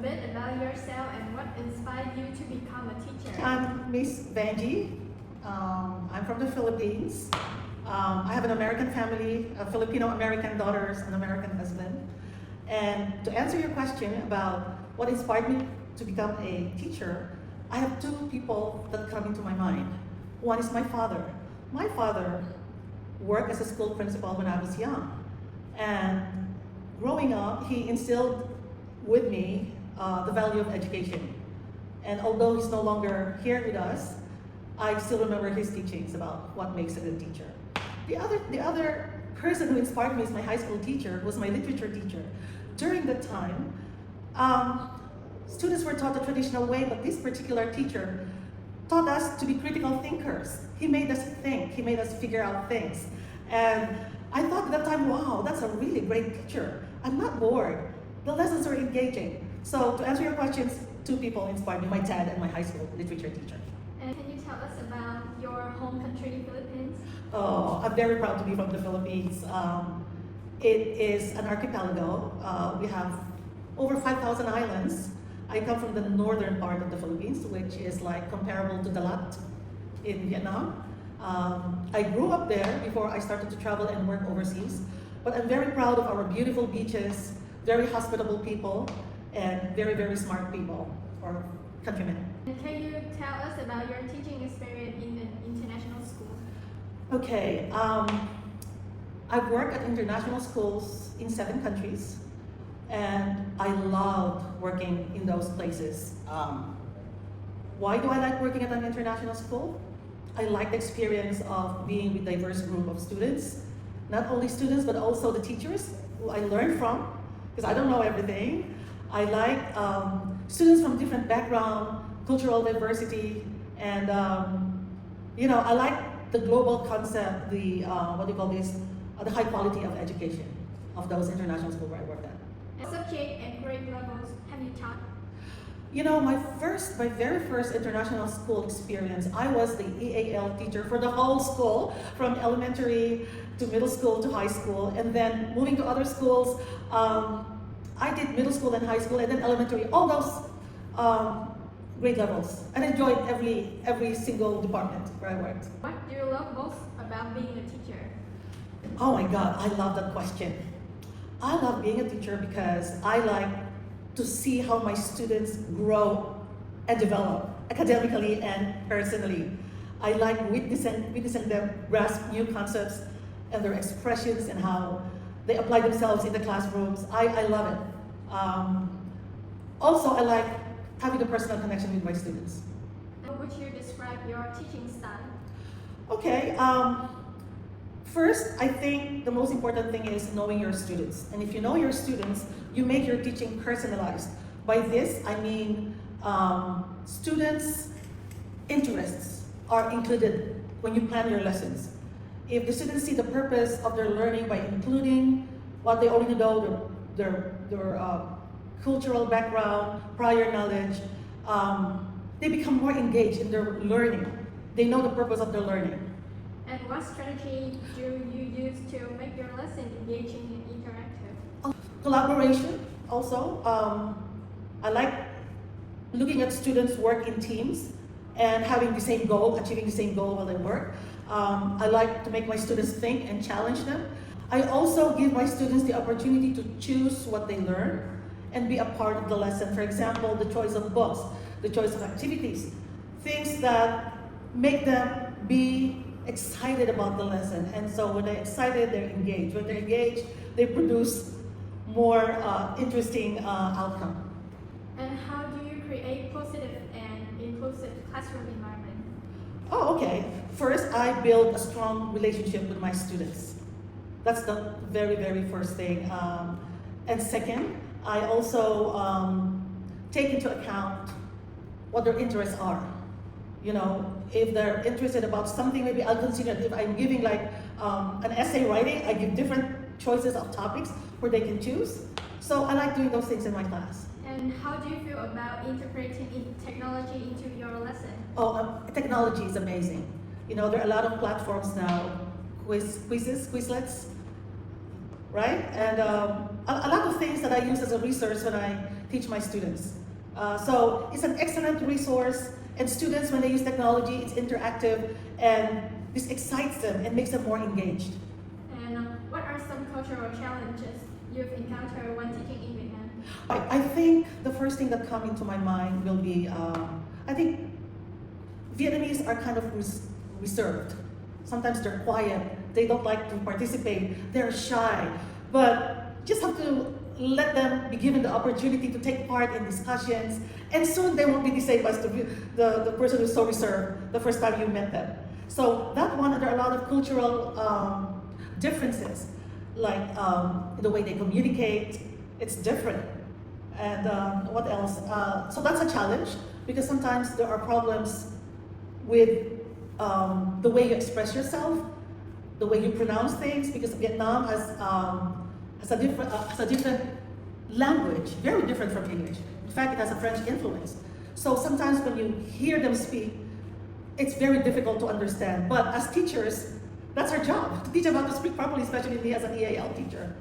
bit about yourself and what inspired you to become a teacher? I'm Miss Vangie. I'm from the Philippines. I have an American family, Filipino-American daughters, an American husband. And to answer your question about what inspired me to become a teacher, I have two people that come into my mind. One is my father. My father worked as a school principal when I was young. And growing up, he instilled with me the value of education. And although he's no longer here with us, I still remember his teachings about what makes a good teacher. The other person who inspired me as my high school teacher was my literature teacher. During that time, students were taught the traditional way, but this particular teacher taught us to be critical thinkers. He made us think, he made us figure out things. And I thought at that time, wow, that's a really great teacher. I'm not bored. The lessons are engaging. So to answer your questions, two people inspired me, my dad and my high school literature teacher. And can you tell us about your home country, Philippines? Oh, I'm very proud to be from the Philippines. It is an archipelago. We have over 5,000 islands. I come from the northern part of the Philippines, which is like comparable to Dalat in Vietnam. I grew up there before I started to travel and work overseas. But I'm very proud of our beautiful beaches, very hospitable people, and very, very smart people, or countrymen. And can you tell us about your teaching experience in an international school? Okay, I've worked at international schools in 7 countries, and I loved working in those places. Why do I like working at an international school? I like the experience of being with a diverse group of students. Not only students, but also the teachers who I learn from, because I don't know everything. I like students from different background, cultural diversity, and I like the global concept, the the high quality of education of those international schools where I worked at. What subject and grade levels have you taught? You know, my very first international school experience, I was the EAL teacher for the whole school, from elementary to middle school to high school, and then moving to other schools. I did middle school and high school, and then elementary, all those grade levels, and enjoyed every single department where I worked. What do you love most about being a teacher? Oh my God, I love that question. I love being a teacher because I like to see how my students grow and develop academically and personally. I like witnessing them grasp new concepts and their expressions and how they apply themselves in the classrooms. I love it. Also, I like having a personal connection with my students. How would you describe your teaching style? Okay, first, I think the most important thing is knowing your students. And if you know your students, you make your teaching personalized. By this, I mean students' interests are included when you plan your lessons. If the students see the purpose of their learning by including what they already know, their cultural background, prior knowledge, they become more engaged in their learning. They know the purpose of their learning. And what strategy do you use to make your lesson engaging and interactive? Collaboration also. I like looking at students work in teams and having the same goal, achieving the same goal while they work. I like to make my students think and challenge them. I also give my students the opportunity to choose what they learn and be a part of the lesson. For example, the choice of books, the choice of activities, things that make them be excited about the lesson. And so when they're excited, they're engaged. When they're engaged, they produce more interesting outcome. And how do you create positive and inclusive classroom environment? Oh, okay. First, I build a strong relationship with my students. That's the very, very first thing. And second, I also take into account what their interests are. You know, if they're interested about something, maybe I'll consider it. If I'm giving like an essay writing, I give different choices of topics where they can choose. So I like doing those things in my class. And how do you feel about integrating technology into your lesson? Oh, technology is amazing. You know, there are a lot of platforms now, Quizlets, right? And a lot of things that I use as a resource when I teach my students. So it's an excellent resource, and students, when they use technology, it's interactive, and this excites them and makes them more engaged. And what are some cultural challenges you've encountered when teaching in Vietnam? I think the first thing that comes into my mind will be, I think Vietnamese are kind of reserved. Sometimes they're quiet, they don't like to participate, they're shy. But just have to let them be given the opportunity to take part in discussions, and soon they won't be the same as the person who's so reserved the first time you met them. So that one, there are a lot of cultural differences, like the way they communicate, it's different. And what else? So that's a challenge, because sometimes there are problems with the way you express yourself, the way you pronounce things, because Vietnam has a different language, very different from English. In fact, it has a French influence. So sometimes when you hear them speak, it's very difficult to understand. But as teachers, that's our job, to teach them how to speak properly, especially me as an EAL teacher.